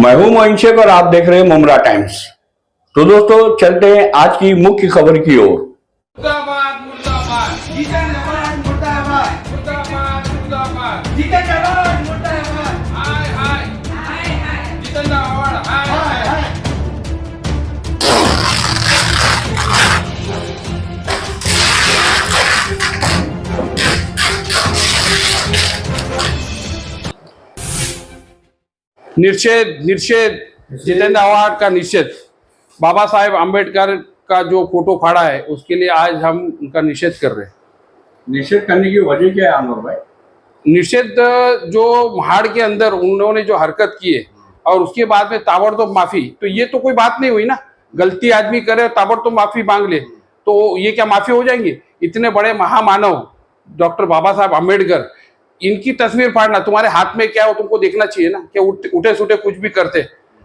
मैं हूं मोइन शेख और आप देख रहे हैं मुमरा टाइम्स। तो दोस्तों चलते हैं आज की मुख्य खबर की ओर। मुर्दाबाद मुर्दाबाद जिंदाबाद मुर्दाबाद मुर्दाबाद मुर्दाबाद जिंदाबाद मुर्दाबाद हाय हाय हाय हाय जिंदाबाद हाय हाय। निषेध निषेध जितेंद्र अवार्ड का निषेध। बाबा साहेब आम्बेडकर का जो फोटो फाड़ा है उसके लिए आज हम उनका निषेध कर रहे हैं। निषेध करने की वजह क्या है अनवर भाई? निषेध जो महाड़ के अंदर उन्होंने जो हरकत की है और उसके बाद में ताबड़तोड़ माफी, तो ये तो कोई बात नहीं हुई ना। गलती आदमी करे ताबड़तोड़ माफी मांग ले तो ये क्या माफी हो जाएंगी? इतने बड़े महामानव डॉक्टर बाबा साहब आम्बेडकर, इनकी तस्वीर फाड़ना तुम्हारे हाथ में क्या हो तुमको देखना चाहिए ना। क्या उठे सुटे कुछ भी करते,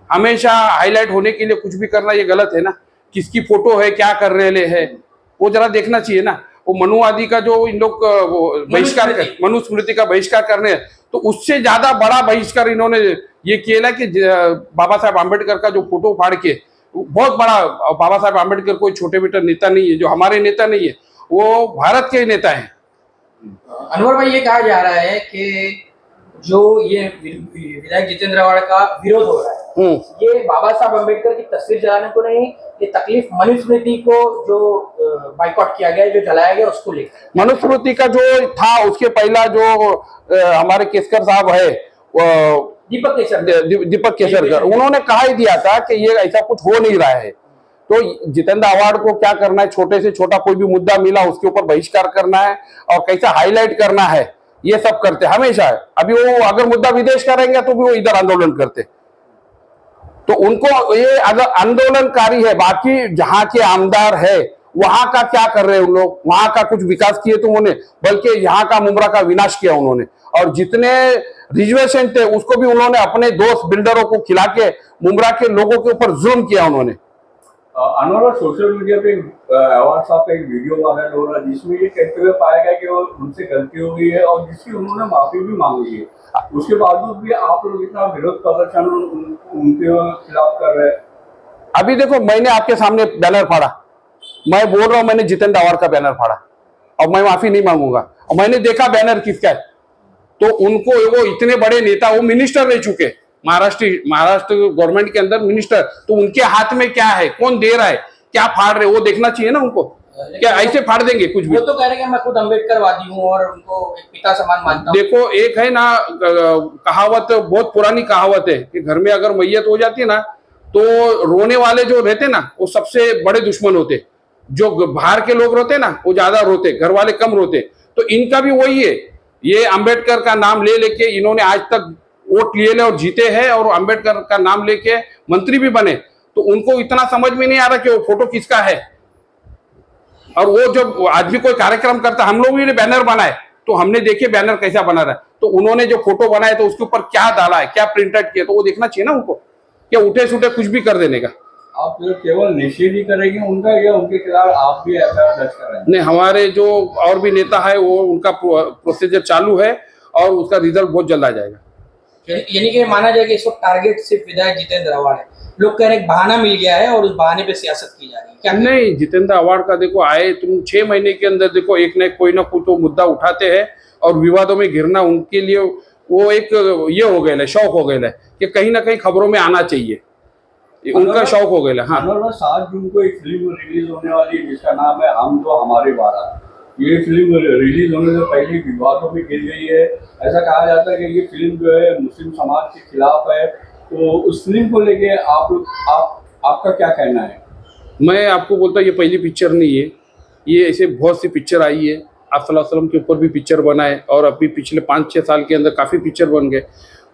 हमेशा हाईलाइट होने के लिए कुछ भी करना ये गलत है ना। किसकी फोटो है, क्या कर रहे हैं, वो जरा देखना चाहिए ना। वो मनुवादी का जो इन लोग बहिष्कार कर, मनुस्मृति का बहिष्कार करने हैं, तो उससे ज्यादा बड़ा बहिष्कार इन्होंने ये किया ना कि बाबा साहब आम्बेडकर का जो फोटो फाड़ के, बहुत बड़ा। बाबा साहब आम्बेडकर कोई छोटे बेटा नेता नहीं है, जो हमारे नेता नहीं है, वो भारत के नेता है। अनवर भाई, ये कहा जा रहा है कि जो ये विधायक जितेंद्र अवार्ड का विरोध हो रहा है, ये बाबा साहब अम्बेडकर की तस्वीर जलाने को नहीं, ये तकलीफ मनुस्मृति को जो बाइकआउट किया गया, जो जलाया गया, उसको लेकर। मनुस्मृति का जो था उसके पहला जो हमारे केसकर साहब है, दीपक केसरकर, उन्होंने कहा ही दिया था कि ये ऐसा कुछ हो नहीं रहा है। तो जितेंद्र अवार्ड को क्या करना है, छोटे से छोटा कोई भी मुद्दा मिला उसके ऊपर बहिष्कार करना है और कैसा हाईलाइट करना है, ये सब करते हमेशा। अभी वो अगर मुद्दा विदेश करेंगे तो भी वो इधर आंदोलन करते, तो उनको ये अगर आंदोलनकारी है। बाकी जहां के आमदार है वहां का क्या कर रहे हैं उन लोग? वहां का कुछ विकास किए तो उन्होंने, बल्कि यहाँ का मुमरा का विनाश किया उन्होंने। और जितने रिजर्वेशन थे उसको भी उन्होंने अपने दोस्त बिल्डरों को खिला के मुमरा के लोगों के ऊपर जुल्म किया उन्होंने। अनवर, सोशल मीडिया पे अवार्ड साहब का एक वीडियो वायरल हो रहा है जिसमें ये कहते हुए पाया गया कि वो उनसे गलती हो गई है और जिसकी उन्होंने माफी भी मांगी है। उसके बावजूद भी आप लोग इतना विरोध प्रदर्शन उनके खिलाफ कर रहे हैं। अभी देखो, मैंने आपके सामने बैनर फाड़ा, मैं बोल रहा हूं मैंने जितेंद्र अवार्ड का बैनर फाड़ा और मैं माफी नहीं मांगूंगा। और मैंने देखा बैनर किसका है, तो उनको, वो इतने बड़े नेता, वो मिनिस्टर रह चुके, महाराष्ट्र गवर्नमेंट के अंदर मिनिस्टर, तो उनके हाथ में क्या है, कौन दे रहा है, क्या फाड़ रहे, वो देखना चाहिए ना उनको। क्या ऐसे फाड़ देंगे कुछ भी? वो तो कह रहे हैं मैं खुद अम्बेडकरवादी हूँ और उनको एक पिता समान मानता हूँ। देखो, एक है ना कहावत, बहुत पुरानी कहावत है कि घर में अगर मैयत हो जाती है ना तो रोने वाले जो रहते ना वो सबसे बड़े दुश्मन होते। जो बाहर के लोग रोते ना वो ज्यादा रोते, घर वाले कम रोते। तो इनका भी वही है, ये अम्बेडकर का नाम ले लेके इन्होंने आज तक वोट लिए और जीते हैं और अम्बेडकर का नाम लेके मंत्री भी बने। तो उनको इतना समझ में नहीं आ रहा कि वो फोटो किसका है। और वो जब आदमी कोई कार्यक्रम करता, हम लोग भी बैनर बनाए तो हमने देखे बैनर कैसा बना रहा है, तो उन्होंने जो फोटो बनाया तो उसके ऊपर क्या डाला है, क्या प्रिंटेड किया, तो वो देखना चाहिए ना उनको। क्या उठे सुठे कुछ भी कर देने का? आप जो केवल निषेध ही करेंगे उनका, या उनके खिलाफ आप भी एफआईआर दर्ज करेंगे? नहीं, हमारे जो और भी नेता है वो, उनका प्रोसीजर चालू है और उसका रिजल्ट बहुत जल्द आ जाएगा। यानी कि माना जाए कि इस वक्त टारगेट सिर्फ विधायक जितेंद्र अवार्ड है। लोग कह रहे हैं बहाना मिल गया है और उस बहाने पे सियासत की जा रही है, क्या नहीं? जितेंद्र अवार्ड का देखो, आए तुम 6 महीने के अंदर देखो एक न कोई ना कोई तो मुद्दा उठाते हैं और विवादों में घिरना उनके लिए वो एक ये हो गया है, शौक हो गया है कि कहीं ना कहीं खबरों में आना चाहिए, उनका शौक हो गया है। हाँ, 7 जून को एक फिल्म रिलीज होने वाली है जिसका नाम है हम तो हमारे 12। ये फिल्म रिलीज होने से पहले विवादों में गिर गई है। ऐसा कहा जाता है कि ये फिल्म जो है मुस्लिम समाज के खिलाफ है। तो उस फिल्म को लेके आपका क्या कहना है? मैं आपको बोलता हूँ ये पहली पिक्चर नहीं है, ये ऐसे बहुत सी पिक्चर आई है। आप सल्लल्लाहु अलैहि वसल्लम के ऊपर भी पिक्चर बना है और अभी पिछले 5-6 साल के अंदर काफ़ी पिक्चर बन गए।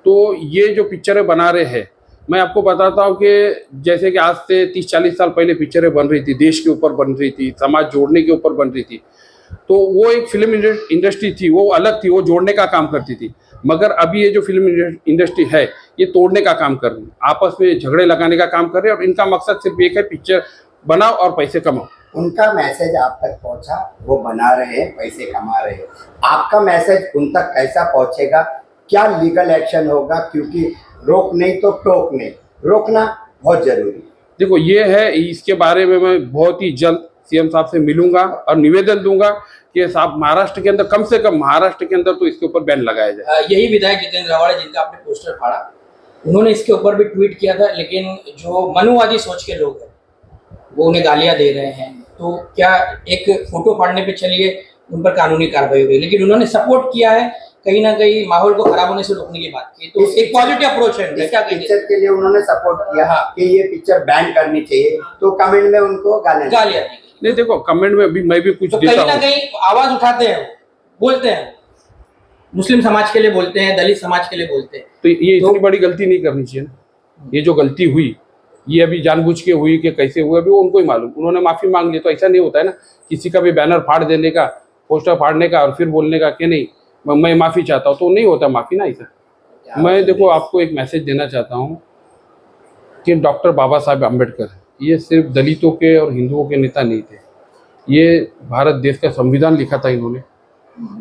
तो ये जो पिक्चरें बना रहे हैं, मैं आपको बताता हूँ कि जैसे कि आज से 30-40 साल पहले पिक्चरें बन रही थी, देश के ऊपर बन रही थी, समाज जोड़ने के ऊपर बन रही थी, तो वो एक फिल्म इंडस्ट्री थी, वो अलग थी, वो जोड़ने का काम करती थी। मगर अभी ये जो फिल्म इंडस्ट्री है ये तोड़ने का काम कर रही है, आपस में झगड़े लगाने का काम कर रही है। और इनका मकसद सिर्फ एक है, पिक्चर बनाओ और पैसे कमाओ। उनका मैसेज आप तक पहुंचा, वो बना रहे हैं, पैसे कमा रहे हैं। आपका मैसेज उन तक कैसा पहुंचेगा? क्या लीगल एक्शन होगा? क्योंकि रोक नहीं तो टोक नहीं, रोकना बहुत जरूरी है। देखो ये है, इसके बारे में मैं बहुत ही जल्द सीएम साहब से मिलूंगा और निवेदन दूंगा कि साहब महाराष्ट्र के अंदर, कम से कम महाराष्ट्र के अंदर तो इसके ऊपर बैन लगाया जाए। यही विधायक जितेंद्र आवाड़े जिनका आपने पोस्टर फाड़ा, उन्होंने इसके ऊपर भी ट्वीट किया था, लेकिन जो मनुवादी सोच के लोग हैं वो उन्हें गालियां दे रहे हैं। तो क्या एक फोटो फाड़ने पे चलिए उन पर कानूनी कार्रवाई हो रही है, लेकिन उन्होंने सपोर्ट किया है, कहीं ना कहीं माहौल को खराब होने से रोकने की बात की। तो एक पॉजिटिव अप्रोच है उनका। क्या पिक्चर के लिए उन्होंने सपोर्ट किया कि ये पिक्चर बैन करनी चाहिए, तो कमेंट में उनको गालियां दी। नहीं देखो, कमेंट में भी मैं भी कुछ तो देता कहीं ना कहीं आवाज उठाते हैं, बोलते हैं, मुस्लिम समाज के लिए बोलते हैं, दलित समाज के लिए बोलते हैं। तो ये इतनी बड़ी गलती नहीं करनी चाहिए ना। ये जो गलती हुई ये अभी जानबूझ के हुई कि कैसे हुआ अभी वो उनको ही मालूम। उन्होंने माफी मांग ली, तो ऐसा नहीं होता है ना किसी का भी बैनर फाड़ देने का, पोस्टर फाड़ने का और फिर बोलने का कि नहीं मैं माफी चाहता हूँ, तो नहीं होता माफी ना ऐसा। मैं देखो आपको एक मैसेज देना चाहता हूँ कि डॉक्टर बाबा साहब अम्बेडकर ये सिर्फ दलितों के और हिंदुओं के नेता नहीं थे, ये भारत देश का संविधान लिखा था इन्होंने।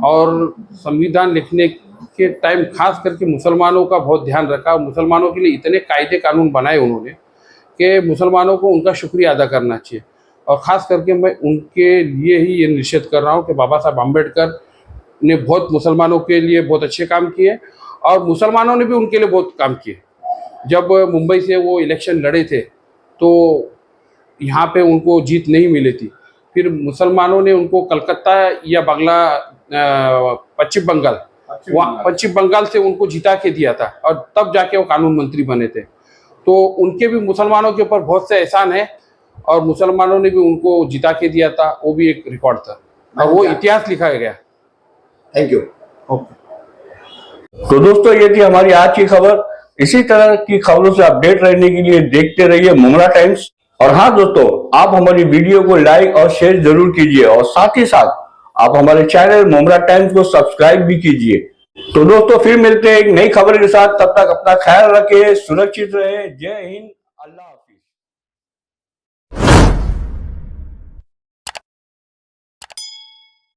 और संविधान लिखने के टाइम खास करके मुसलमानों का बहुत ध्यान रखा। मुसलमानों के लिए इतने कायदे कानून बनाए उन्होंने कि मुसलमानों को उनका शुक्रिया अदा करना चाहिए। और ख़ास करके मैं उनके लिए ही ये निषेध कर रहा हूँ कि बाबा साहब अम्बेडकर ने बहुत मुसलमानों के लिए बहुत अच्छे काम किए और मुसलमानों ने भी उनके लिए बहुत काम किए। जब मुंबई से वो इलेक्शन लड़े थे तो यहाँ पे उनको जीत नहीं मिली थी, फिर मुसलमानों ने उनको कलकत्ता या पश्चिम बंगाल से उनको जिता के दिया था और तब जाके वो कानून मंत्री बने थे। तो उनके भी मुसलमानों के ऊपर बहुत से एहसान है और मुसलमानों ने भी उनको जिता के दिया था, वो भी एक रिकॉर्ड था और वो इतिहास लिखा गया। Thank you. तो दोस्तों ये थी हमारी आज की खबर। इसी तरह की खबरों से अपडेट रहने के लिए देखते रहिए मुमरा टाइम्स। और हाँ दोस्तों, आप हमारी वीडियो को लाइक और शेयर जरूर कीजिए और साथ ही साथ आप हमारे चैनल मुमरा टाइम्स को सब्सक्राइब भी कीजिए। तो दोस्तों फिर मिलते हैं एक नई खबर के साथ, तब तक अपना ख्याल रखें, सुरक्षित रहे। जय हिंद, अल्लाह हाफिज।